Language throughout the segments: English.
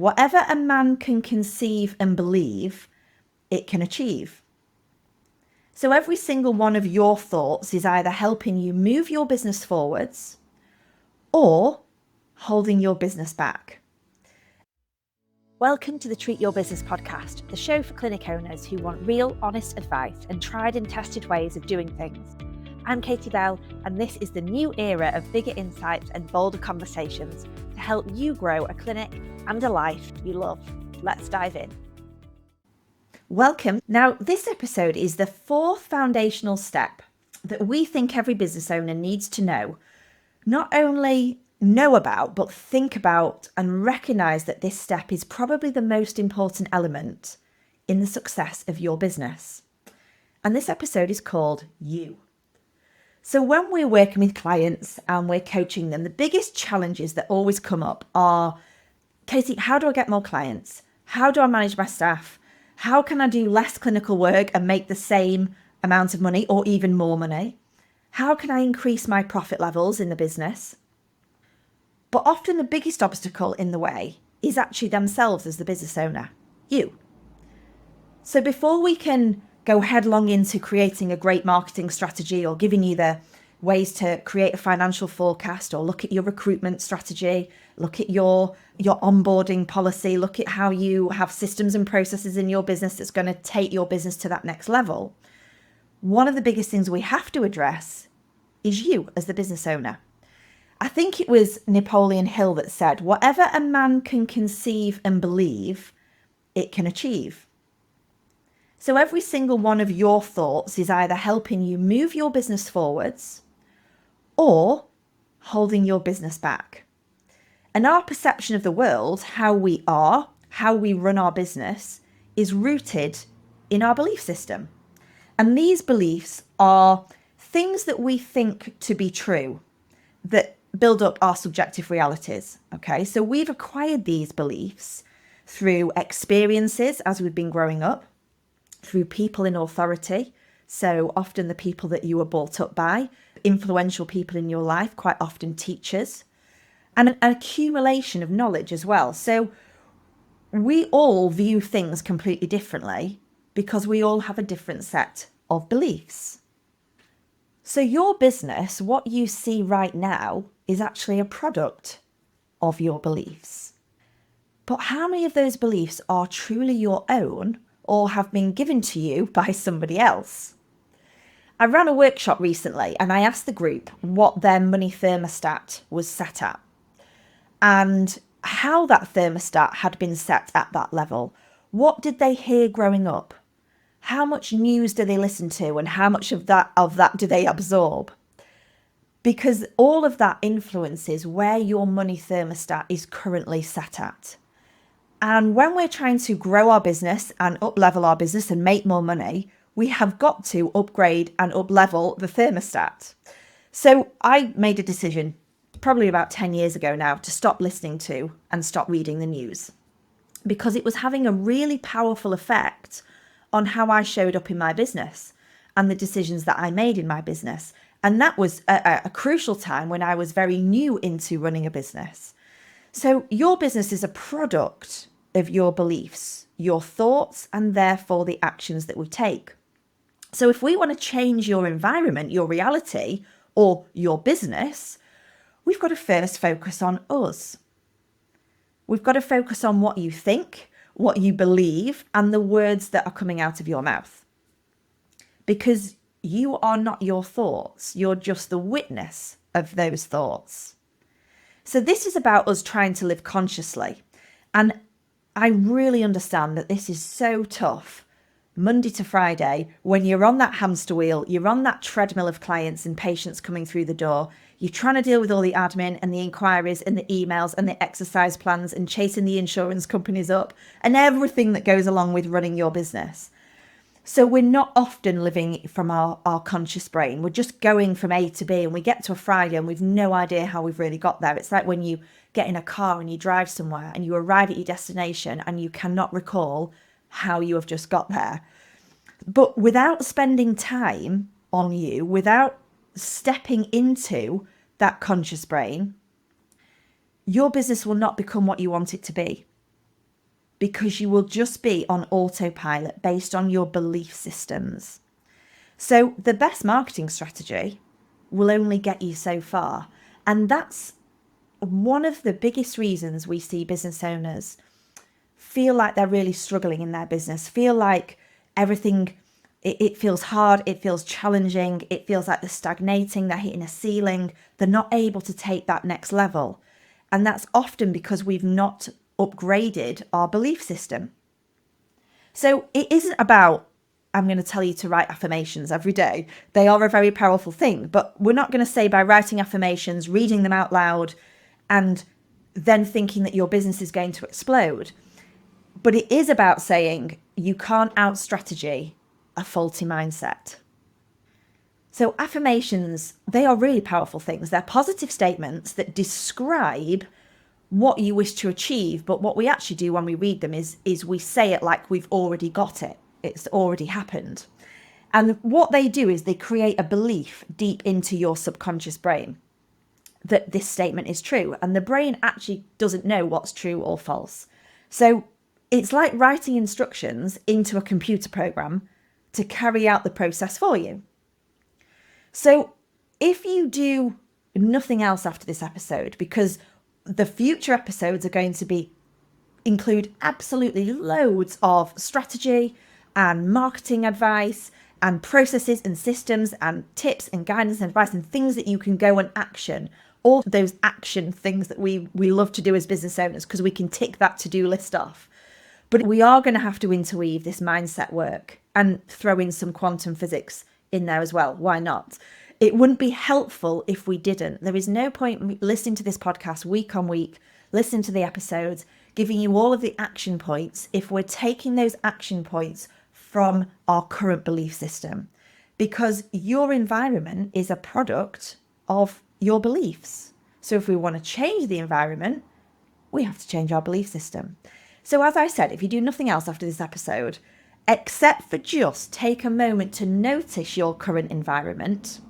Whatever a man can conceive and believe, it can achieve. So every single one of your thoughts is either helping you move your business forwards or holding your business back. Welcome to the Treat Your Business podcast, the show for clinic owners who want real, honest advice and tried and tested ways of doing things. I'm Katie Bell, and this is the new era of bigger insights and bolder conversations to help you grow a clinic and a life you love. Let's dive in. Welcome. Now, this episode is the fourth foundational step that we think every business owner needs to know. Not only know about, but think about and recognize that this step is probably the most important element in the success of your business. And this episode is called You. So when we're working with clients and we're coaching them, the biggest challenges that always come up are, Katie, how do I get more clients? How do I manage my staff? How can I do less clinical work and make the same amount of money or even more money? How can I increase my profit levels in the business? But often the biggest obstacle in the way is actually themselves as the business owner, you. So before we can go headlong into creating a great marketing strategy or giving you the ways to create a financial forecast or look at your recruitment strategy, look at your onboarding policy, look at how you have systems and processes in your business that's going to take your business to that next level, one of the biggest things we have to address is you as the business owner. I think it was Napoleon Hill that said, whatever a man can conceive and believe, it can achieve. So every single one of your thoughts is either helping you move your business forwards or holding your business back. And our perception of the world, how we are, how we run our business, is rooted in our belief system. And these beliefs are things that we think to be true that build up our subjective realities. Okay, so we've acquired these beliefs through experiences as we've been growing up, through people in authority, so often the people that you were brought up by, influential people in your life, quite often teachers, and an accumulation of knowledge as well. So we all view things completely differently because we all have a different set of beliefs. So your business, what you see right now, is actually a product of your beliefs. But how many of those beliefs are truly your own or have been given to you by somebody else? I ran a workshop recently and I asked the group what their money thermostat was set at and how that thermostat had been set at that level. What did they hear growing up? How much news do they listen to and how much of that do they absorb? Because all of that influences where your money thermostat is currently set at. And when we're trying to grow our business and up-level our business and make more money, we have got to upgrade and up-level the thermostat. So I made a decision probably about 10 years ago now to stop listening to and stop reading the news because it was having a really powerful effect on how I showed up in my business and the decisions that I made in my business. And that was a crucial time when I was very new into running a business. So your business is a product of your beliefs, your thoughts, and therefore the actions that we take. So if we want to change your environment, your reality, or your business, we've got to first focus on us. We've got to focus on what you think, what you believe, and the words that are coming out of your mouth. Because you are not your thoughts, you're just the witness of those thoughts. So this is about us trying to live consciously. And I really understand that this is so tough, Monday to Friday, when you're on that hamster wheel, you're on that treadmill of clients and patients coming through the door, you're trying to deal with all the admin and the inquiries and the emails and the exercise plans and chasing the insurance companies up and everything that goes along with running your business. So we're not often living from our conscious brain. We're just going from A to B and we get to a Friday and we've no idea how we've really got there. It's like when you get in a car and you drive somewhere and you arrive at your destination and you cannot recall how you have just got there. But without spending time on you, without stepping into that conscious brain, your business will not become what you want it to be. because you will just be on autopilot based on your belief systems. So the best marketing strategy will only get you so far. And that's one of the biggest reasons we see business owners feel like they're really struggling in their business, feel like everything, it feels hard, it feels challenging, it feels like they're stagnating, they're hitting a ceiling, they're not able to take that next level. And that's often because we've not upgraded our belief system. So it isn't about, I'm going to tell you to write affirmations every day. They are a very powerful thing, but we're not going to say by writing affirmations, reading them out loud, and then thinking that your business is going to explode. But it is about saying you can't out-strategy a faulty mindset. So affirmations, they are really powerful things. They're positive statements that describe what you wish to achieve. But what we actually do when we read them is we say it like we've already got it. It's already happened. And what they do is they create a belief deep into your subconscious brain that this statement is true. And the brain actually doesn't know what's true or false. So it's like writing instructions into a computer program to carry out the process for you. So if you do nothing else after this episode, because the future episodes are going to include absolutely loads of strategy and marketing advice and processes and systems and tips and guidance and advice and things that you can go and action. All those action things that we love to do as business owners because we can tick that to-do list off. But we are going to have to interweave this mindset work and throw in some quantum physics in there as well. Why not? It wouldn't be helpful if we didn't. There is no point listening to this podcast week on week, listening to the episodes, giving you all of the action points if we're taking those action points from our current belief system. Because your environment is a product of your beliefs. So if we want to change the environment, we have to change our belief system. So as I said, if you do nothing else after this episode, except for just take a moment to notice your current environment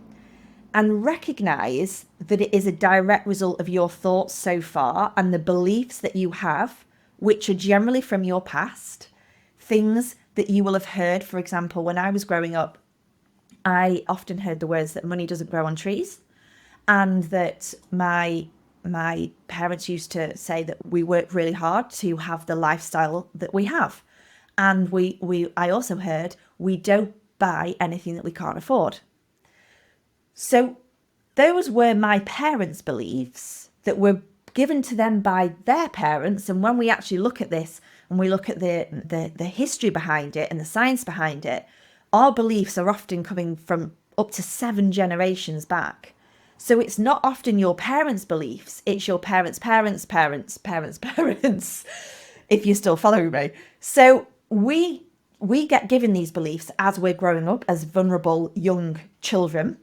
and recognize that it is a direct result of your thoughts so far and the beliefs that you have, which are generally from your past, things that you will have heard. For example, when I was growing up, I often heard the words that money doesn't grow on trees, and that my parents used to say that we work really hard to have the lifestyle that we have. And I also heard we don't buy anything that we can't afford. So those were my parents' beliefs that were given to them by their parents. And when we actually look at this and we look at the history behind it and the science behind it, our beliefs are often coming from up to 7 generations back. So it's not often your parents' beliefs, it's your parents' parents, parents, parents, parents, if you're still following me. So we get given these beliefs as we're growing up as vulnerable young children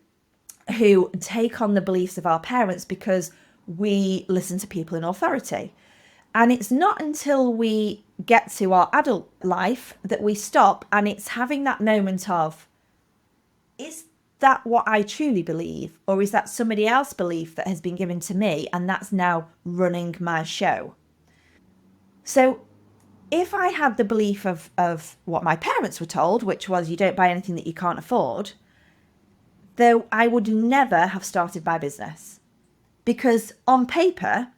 who take on the beliefs of our parents because we listen to people in authority. And it's not until we get to our adult life that we stop, and it's having that moment of, is that what I truly believe, or is that somebody else's belief that has been given to me and that's now running my show? So if I had the belief of what my parents were told, which was you don't buy anything that you can't afford, though I would never have started my business because on paper,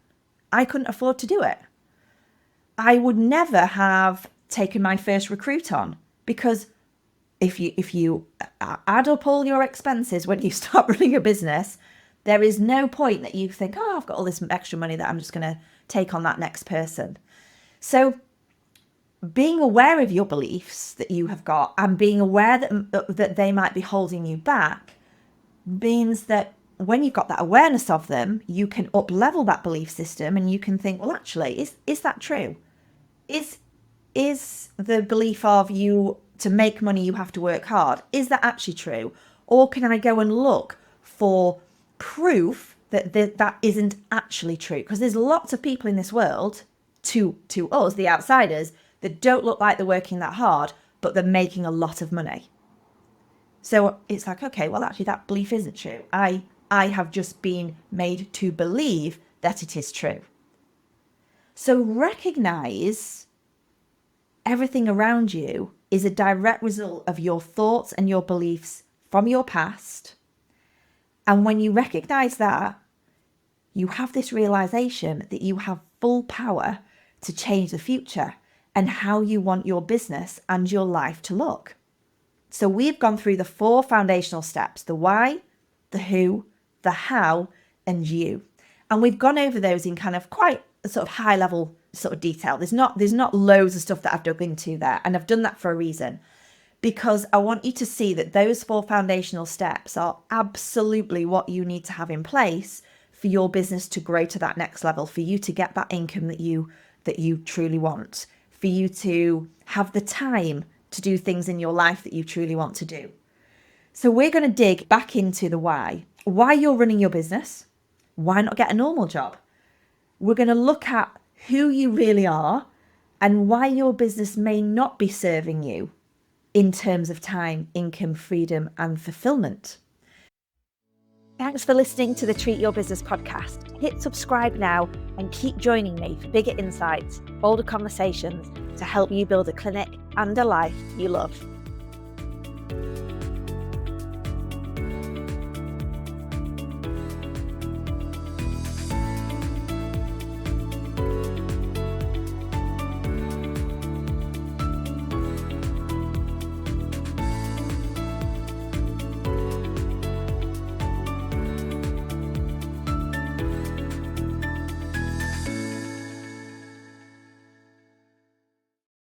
I couldn't afford to do it. I would never have taken my first recruit on because if you add up all your expenses when you start running a business, there is no point that you think, oh, I've got all this extra money that I'm just going to take on that next person. So being aware of your beliefs that you have got and being aware that they might be holding you back means that when you've got that awareness of them, you can up-level that belief system and you can think, well, actually, is that true? Is the belief of you to make money, you have to work hard, is that actually true? Or can I go and look for proof that that isn't actually true? Because there's lots of people in this world, to us, the outsiders, that don't look like they're working that hard, but they're making a lot of money. So it's like, okay, well, actually, that belief isn't true. I have just been made to believe that it is true. So recognize everything around you is a direct result of your thoughts and your beliefs from your past. And when you recognize that, you have this realization that you have full power to change the future and how you want your business and your life to look. So we've gone through the 4 foundational steps: the why, the who, the how, and you. And we've gone over those in kind of quite a sort of high level sort of detail. There's not loads of stuff that I've dug into there, and I've done that for a reason, because I want you to see that those 4 foundational steps are absolutely what you need to have in place for your business to grow to that next level, for you to get that income that you truly want, for you to have the time to do things in your life that you truly want to do. So we're going to dig back into the why you're running your business. Why not get a normal job? We're going to look at who you really are and why your business may not be serving you in terms of time, income, freedom, and fulfillment. Thanks for listening to the Treat Your Business podcast. Hit subscribe now and keep joining me for bigger insights, bolder conversations to help you build a clinic and a life you love.